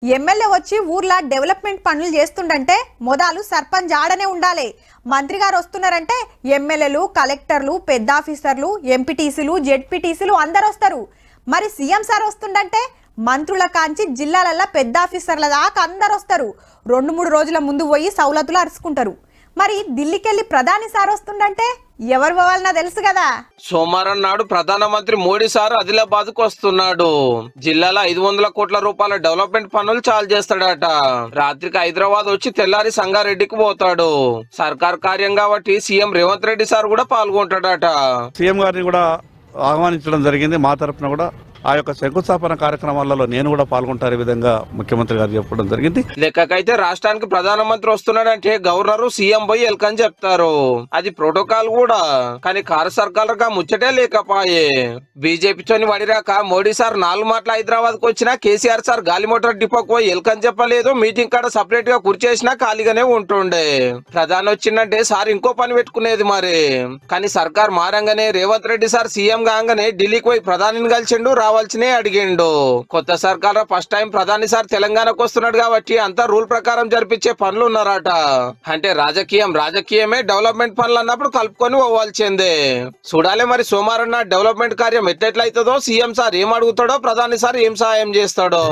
MLA వచ్చి ఊర్లో development పనులు చేస్తుండంటే మొదలు సర్పంచ్ ఆడనే ఉండాలి. మంత్రి గారు వస్తున్నారంటే ఎమ్మెల్యేలు, కలెక్టర్లు, పెద్ద ఆఫీసర్లు, ఎంపీటీసీలు, జెడ్పీటీసీలు అందరూ వస్తారు. మరి సీఎం సార్ వస్తుండంటే మంత్రుల కాంచి జిల్లాలల్ల పెద్ద ఆఫీసర్ల దాకా అందరూ వస్తారు. 2-3 రోజుల ముందు పోయి సౌలతులు అరుచుకుంటారు. మరి ఢిల్లీకెళ్ళి ప్రధాని సార్ వస్తుండంటే ఎవరు పోవాలన్నా తెలుసు కదా. సోమవారం నాడు ప్రధానమంత్రి మోడీ సార్ ఆదిలాబాద్ కు వస్తున్నాడు. జిల్లాలో 500 కోట్ల రూపాయల డెవలప్మెంట్ పనులు చాలు చేస్తాడట. రాత్రికి హైదరాబాద్ వచ్చి తెల్లారి సంగారెడ్డికి పోతాడు. సర్కార్ కార్యం కాబట్టి సీఎం రేవంత్ రెడ్డి సార్ కూడా పాల్గొంటాడట. సీఎం గారిని కూడా ఆహ్వానించడం జరిగింది. మా తరఫున కూడా ఆ యొక్క శంకుస్థాపన కార్యక్రమాలలో నేను కూడా పాల్గొంటారు ఈ విధంగా ముఖ్యమంత్రి గారు చెప్పడం జరిగింది. లెక్కకైతే రాష్ట్రానికి ప్రధానమంత్రి వస్తున్నాడంటే గవర్నర్ సీఎం పోయి వెల్కమ్ చెప్తారు. అది ప్రోటోకాల్ కూడా. కానీ కారు సర్కార్ గా ముచ్చటే లేకపాయే. బీజేపీతోని వడిరాక మోడీ సార్ 4 మాటలు హైదరాబాద్ కు వచ్చినా కేసీఆర్ సార్ గాలి మోటార్ డిపోకు పోయి వెల్కమ్ చెప్పలేదు. మీటింగ్ కాడ సపరేట్ గా కూర్చేసినా ఖాళీగానే ఉంటుండే. ప్రధాని వచ్చిందంటే సార్ ఇంకో పని పెట్టుకునేది మరి. కానీ సర్కార్ మారంగానే రేవంత్ రెడ్డి సార్ సీఎం కాగానే ఢిల్లీకి పోయి ప్రధానిని కలిసిండు, రావాల్సినే అడిగిండు. కొత్త సర్కార్ ఫస్ట్ టైం ప్రధాని సార్ తెలంగాణకు వస్తున్నాడు కాబట్టి అంతా రూల్ ప్రకారం జరిపించే పనులు ఉన్నారట. అంటే రాజకీయమే డెవలప్మెంట్ పనులు అన్నప్పుడు కలుపుకొని పోవాల్సిందే. చూడాలి మరి సోమవారం డెవలప్మెంట్ కార్యం ఎట్లయితుందో, సీఎం సార్ ఏం అడుగుతాడో, ప్రధాని సార్ ఏం సహాయం చేస్తాడో.